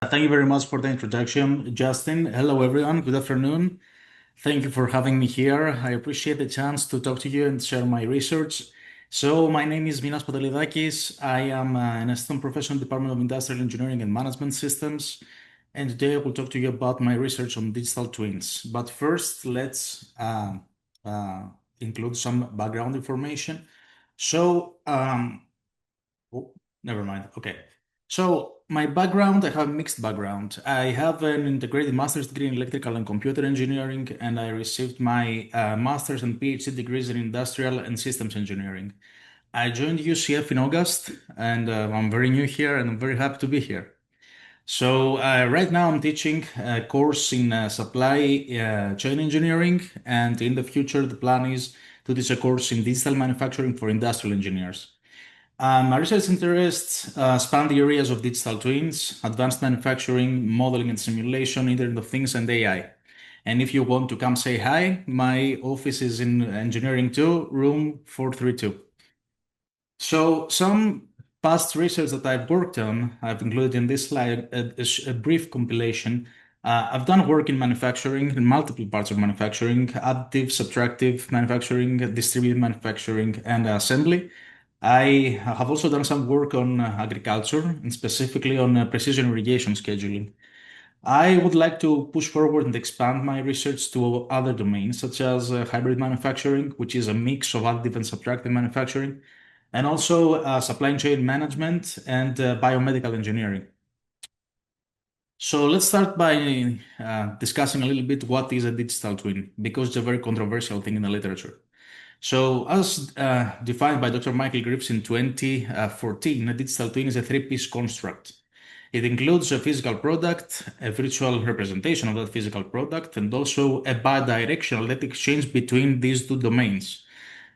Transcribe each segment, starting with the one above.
Thank you very much for the introduction, Justin. Hello, everyone. Good afternoon. Thank you for having me here. I appreciate the chance to talk to you and share my research. So, my name is Minas Pantelidakis. I am an assistant professor in the Department of Industrial Engineering and Management Systems. And today I will talk to you about my research on digital twins. But first, let's uh, include some background information. So, oh, never mind. Okay. So my background, I have a mixed background. I have an integrated master's degree in electrical and computer engineering, and I received my master's and PhD degrees in industrial and systems engineering. I joined UCF in August, and I'm very new here, and I'm very happy to be here. So right now I'm teaching a course in supply chain engineering, and in the future the plan is to teach a course in digital manufacturing for industrial engineers. My research interests span the areas of digital twins, advanced manufacturing, modeling and simulation, Internet of Things, and AI. And if you want to come say hi, my office is in Engineering 2, room 432. So, some past research that I've worked on, I've included in this slide a brief compilation. I've done work in manufacturing, in multiple parts of manufacturing, additive, subtractive manufacturing, distributed manufacturing, and assembly. I have also done some work on agriculture and specifically on precision irrigation scheduling. I would like to push forward and expand my research to other domains, such as hybrid manufacturing, which is a mix of additive and subtractive manufacturing, and also supply chain management and biomedical engineering. So let's start by discussing a little bit what is a digital twin, because it's a very controversial thing in the literature. So, as defined by Dr. Michael Grips in 2014, a digital twin is a three-piece construct. It includes a physical product, a virtual representation of that physical product, and also a bidirectional data exchange between these two domains.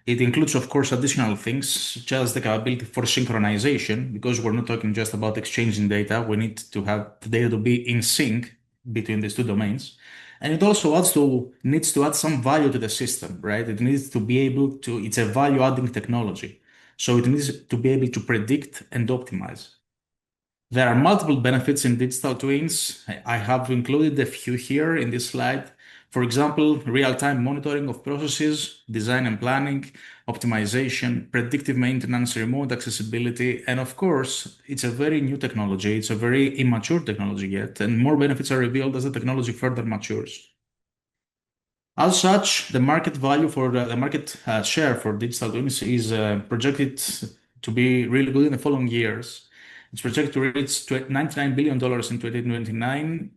It includes, of course, additional things such as the capability for synchronization, because we're not talking just about exchanging data. We need to have the data to be in sync between these two domains. And it also needs to add some value to the system, right? It needs to be able to, it's a value-adding technology. So it needs to be able to predict and optimize. There are multiple benefits in digital twins. I have included a few here in this slide. For example, real-time monitoring of processes, design and planning, optimization, predictive maintenance, remote accessibility, and of course, it's a very new technology. It's a very immature technology yet, and more benefits are revealed as the technology further matures. As such, the market value for the market share for digital twins is projected to be really good in the following years. It's projected to reach $99 billion in 2029,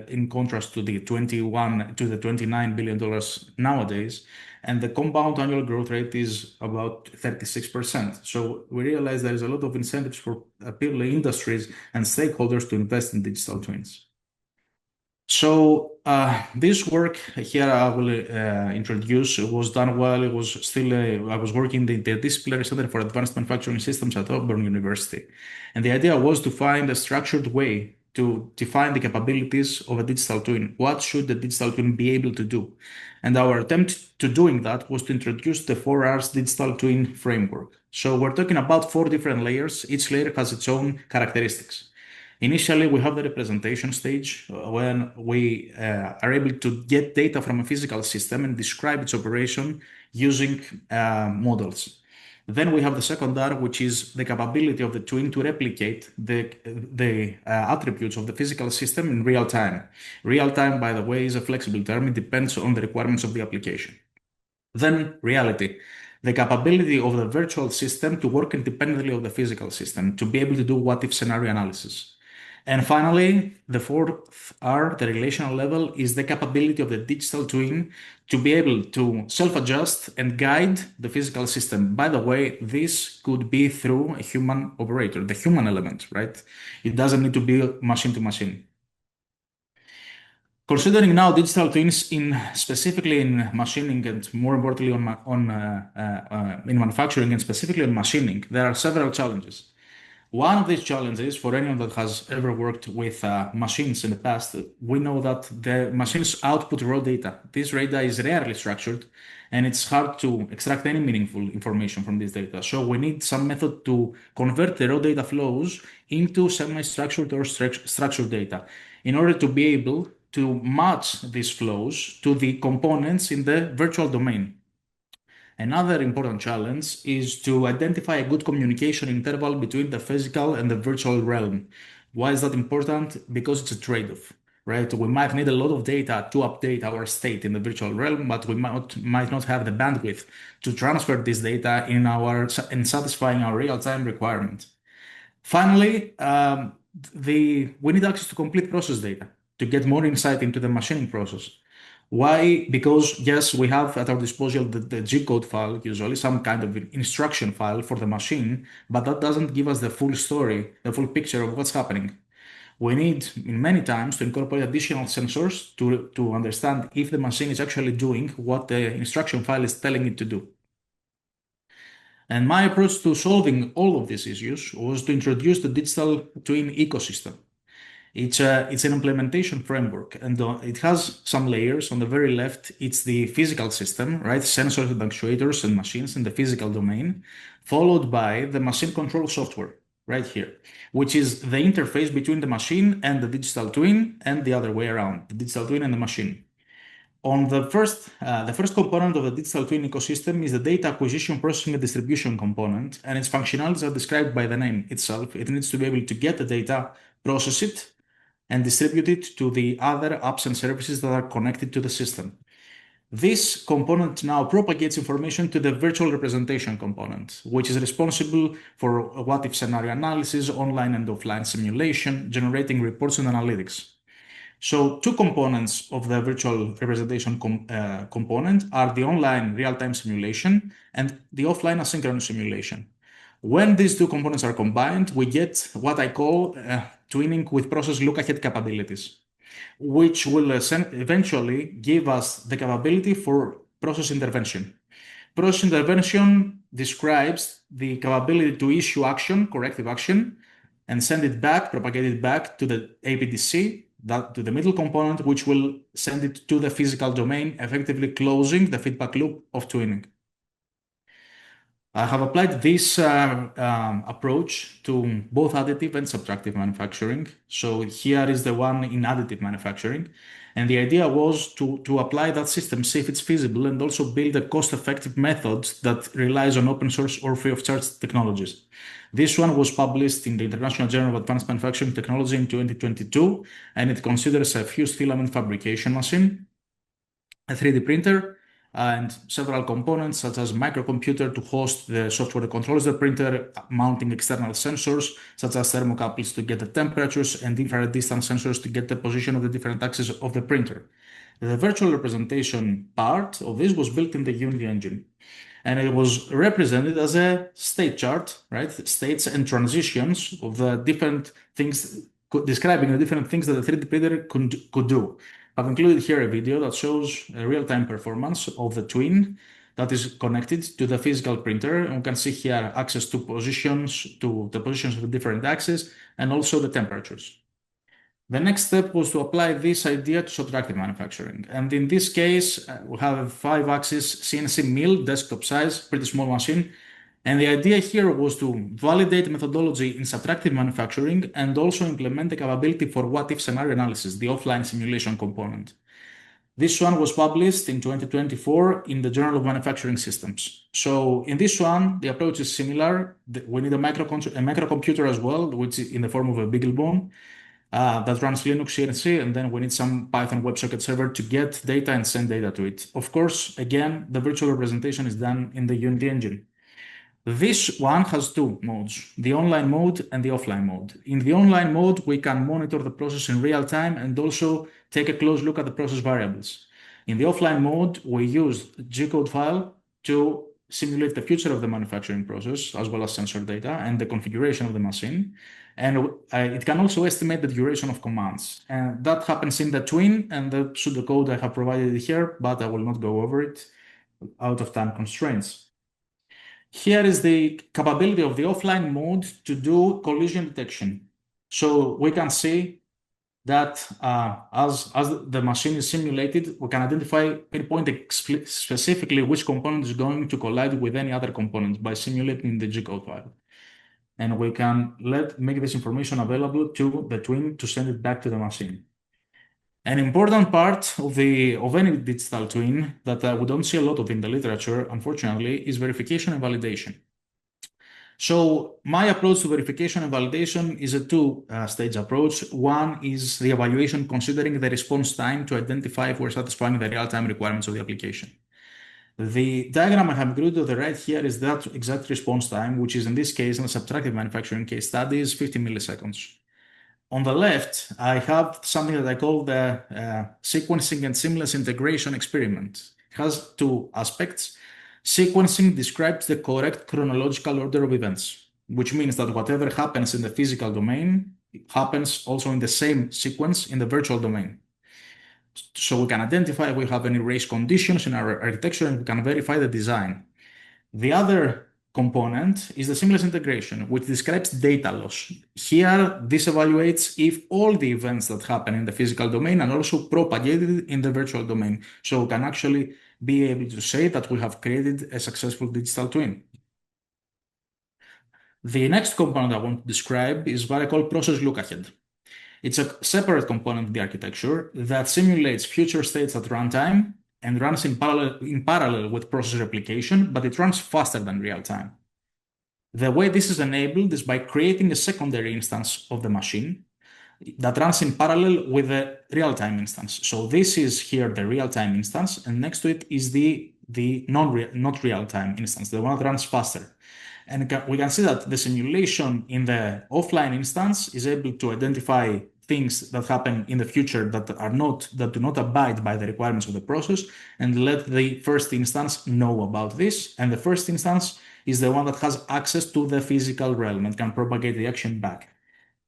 in contrast to the 21 to the $29 billion nowadays. And the compound annual growth rate is about 36%. So we realize there is a lot of incentives for people, industries, and stakeholders to invest in digital twins. So this work here I will introduce was done while it was still I was working in the Interdisciplinary Center for Advanced Manufacturing Systems at Auburn University, and the idea was to find a structured way to define the capabilities of a digital twin. What should the digital twin be able to do? And our attempt to doing that was to introduce the 4Rs digital twin framework. So we're talking about four different layers. Each layer has its own characteristics. Initially, we have the representation stage when we are able to get data from a physical system and describe its operation using models. Then we have the second R, which is the capability of the twin to replicate the attributes of the physical system in real time. Real time, by the way, is a flexible term. It depends on the requirements of the application. Then reality, the capability of the virtual system to work independently of the physical system, to be able to do what-if scenario analysis. And finally, the fourth R, the relational level, is the capability of the digital twin to be able to self-adjust and guide the physical system. By the way, this could be through a human operator, the human element, right? It doesn't need to be machine to machine. Considering now digital twins in specifically in machining and more importantly in manufacturing and specifically in machining, there are several challenges. One of these challenges for anyone that has ever worked with machines in the past, we know that the machines output raw data. This data is rarely structured, and it's hard to extract any meaningful information from this data. So we need some method to convert the raw data flows into semi-structured or structured data in order to be able to match these flows to the components in the virtual domain. Another important challenge is to identify a good communication interval between the physical and the virtual realm. Why is that important? Because it's a trade-off, right? We might need a lot of data to update our state in the virtual realm, but we might not have the bandwidth to transfer this data in satisfying our real-time requirement. Finally, we need access to complete process data to get more insight into the machining process. Why? Because yes, we have at our disposal the G code file, usually some kind of instruction file for the machine, but that doesn't give us the full story, the full picture of what's happening. We need, in many times, to incorporate additional sensors to understand if the machine is actually doing what the instruction file is telling it to do. And my approach to solving all of these issues was to introduce the digital twin ecosystem. It's an implementation framework, and it has some layers. On the very left, it's the physical system, right? Sensors and actuators and machines in the physical domain, followed by the machine control software right here, which is the interface between the machine and the digital twin, and the other way around, the digital twin and the machine. On the first component of the digital twin ecosystem is the data acquisition, processing, and distribution component, and its functionalities are described by the name itself. It needs to be able to get the data, process it, and distribute it to the other apps and services that are connected to the system. This component now propagates information to the virtual representation component, which is responsible for what-if scenario analysis, online and offline simulation, generating reports and analytics. So two components of the virtual representation component are the online real-time simulation and the offline asynchronous simulation. When these two components are combined, we get what I call twinning with process look-ahead capabilities, which will eventually give us the capability for process intervention. Process intervention describes the capability to issue action, corrective action, and send it back, propagate it back to the APDC, to the middle component, which will send it to the physical domain, effectively closing the feedback loop of twinning. I have applied this approach to both additive and subtractive manufacturing. So here is the one in additive manufacturing. And the idea was to apply that system, see if it's feasible, and also build a cost-effective method that relies on open source or free of charge technologies. This one was published in the International Journal of Advanced Manufacturing Technology in 2022, and it considers a fused filament fabrication machine, a 3D printer, and several components such as microcomputer to host the software that controls the printer, mounting external sensors such as thermocouples to get the temperatures, and infrared distance sensors to get the position of the different axes of the printer. The virtual representation part of this was built in the Unity engine, and it was represented as a state chart, right? States and transitions of the different things, describing the different things that the 3D printer could do. I've included here a video that shows a real-time performance of the twin that is connected to the physical printer. And we can see here access to the positions of the different axes, and also the temperatures. The next step was to apply this idea to subtractive manufacturing. And in this case, we have a 5-axis CNC mill, desktop size, pretty small machine. And the idea here was to validate methodology in subtractive manufacturing and also implement the capability for what-if scenario analysis, the offline simulation component. This one was published in 2024 in the Journal of Manufacturing Systems. So in this one, the approach is similar. We need a microcomputer as well, which is in the form of a BeagleBone that runs Linux CNC, and then we need some Python WebSocket server to get data and send data to it. Of course, again, the virtual representation is done in the Unity engine. This one has two modes, the online mode and the offline mode. In the online mode, we can monitor the process in real time and also take a close look at the process variables. In the offline mode, we use G-code file to simulate the future of the manufacturing process, as well as sensor data and the configuration of the machine. And it can also estimate the duration of commands. And that happens in the twin and the pseudocode I have provided here, but I will not go over it out of time constraints. Here is the capability of the offline mode to do collision detection. So we can see that as the machine is simulated, we can pinpoint specifically which component is going to collide with any other component by simulating the G-code file. And we can make this information available to the twin to send it back to the machine. An important part of any digital twin that we don't see a lot of in the literature, unfortunately, is verification and validation. So my approach to verification and validation is a two-stage approach. One is the evaluation considering the response time to identify if we're satisfying the real-time requirements of the application. The diagram I have included on the right here is that exact response time, which is in this case, in a subtractive manufacturing case study, is 50 milliseconds. On the left, I have something that I call the sequencing and seamless integration experiment. It has two aspects. Sequencing describes the correct chronological order of events, which means that whatever happens in the physical domain happens also in the same sequence in the virtual domain. So we can identify if we have any race conditions in our architecture and we can verify the design. The other component is the seamless integration, which describes data loss. Here, this evaluates if all the events that happen in the physical domain are also propagated in the virtual domain. So we can actually be able to say that we have created a successful digital twin. The next component I want to describe is what I call process look ahead. It's a separate component of the architecture that simulates future states at runtime and runs in parallel with process replication, but it runs faster than real time. The way this is enabled is by creating a secondary instance of the machine that runs in parallel with the real-time instance. So this is here the real-time instance, and next to it is the not real-time instance, the one that runs faster. And we can see that the simulation in the offline instance is able to identify things that happen in the future that do not abide by the requirements of the process and let the first instance know about this. And the first instance is the one that has access to the physical realm and can propagate the action back.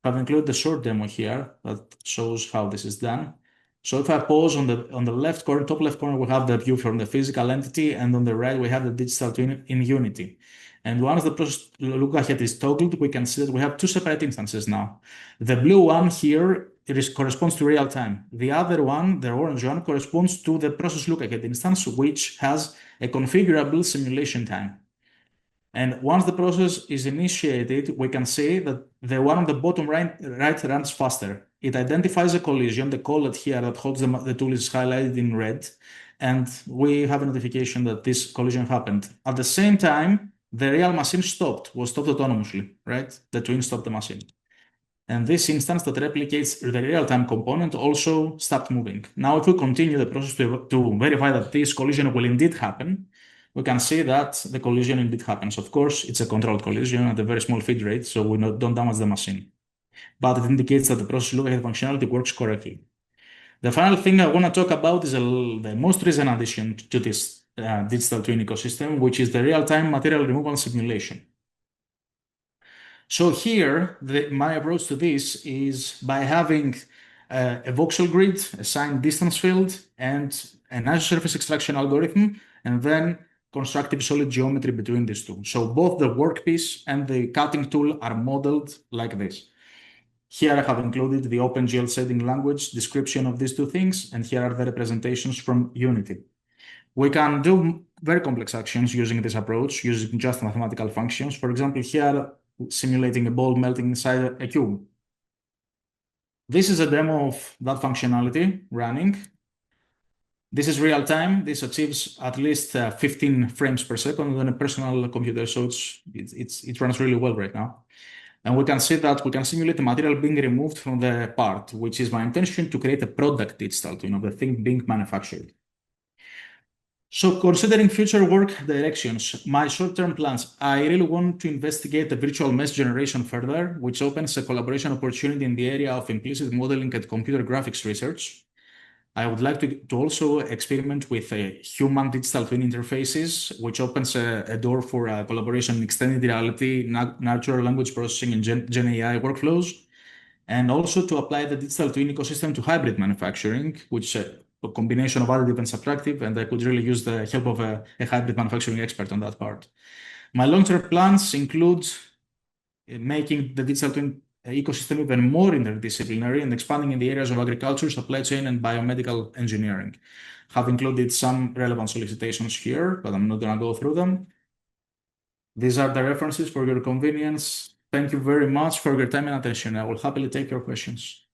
I've included a short demo here that shows how this is done. So if I pause on the left corner, top left corner, we have the view from the physical entity, and on the right, we have the digital twin in Unity. And once the process look ahead is toggled, we can see that we have two separate instances now. The blue one here, corresponds to real time. The other one, the orange one, corresponds to the process look ahead instance, which has a configurable simulation time. And once the process is initiated, we can see that the one on the bottom right runs faster. It identifies a collision, the collet here that holds the tool is highlighted in red, and we have a notification that this collision happened. At the same time, the real machine was stopped autonomously, right? The twin stopped the machine. And this instance that replicates the real-time component also stopped moving. Now, if we continue the process to verify that this collision will indeed happen, we can see that the collision indeed happens. Of course, it's a controlled collision at a very small feed rate, so we don't damage the machine. But it indicates that the process look ahead functionality works correctly. The final thing I want to talk about is the most recent addition to this digital twin ecosystem, which is the real-time material removal simulation. So here, my approach to this is by having a voxel grid, a signed distance field, and an isosurface extraction algorithm, and then constructive solid geometry between these two. So both the workpiece and the cutting tool are modeled like this. Here I have included the OpenGL shading language description of these two things, and here are the representations from Unity. We can do very complex actions using this approach, using just mathematical functions. For example, here, simulating a ball melting inside a cube. This is a demo of that functionality running. This is real time. This achieves at least 15 frames per second on a personal computer, so it runs really well right now. And we can see that we can simulate the material being removed from the part, which is my intention to create a product digital twin of the thing being manufactured. So considering future work directions, my short-term plans, I really want to investigate the virtual mesh generation further, which opens a collaboration opportunity in the area of implicit modeling and computer graphics research. I would like to also experiment with human digital twin interfaces, which opens a door for collaboration in extended reality, natural language processing, and Gen AI workflows, and also to apply the digital twin ecosystem to hybrid manufacturing, which a combination of additive and subtractive, and I could really use the help of a hybrid manufacturing expert on that part. My long-term plans include making the digital twin ecosystem even more interdisciplinary and expanding in the areas of agriculture, supply chain, and biomedical engineering. Have included some relevant solicitations here, but I'm not going to go through them. These are the references for your convenience. Thank you very much for your time and attention. I will happily take your questions.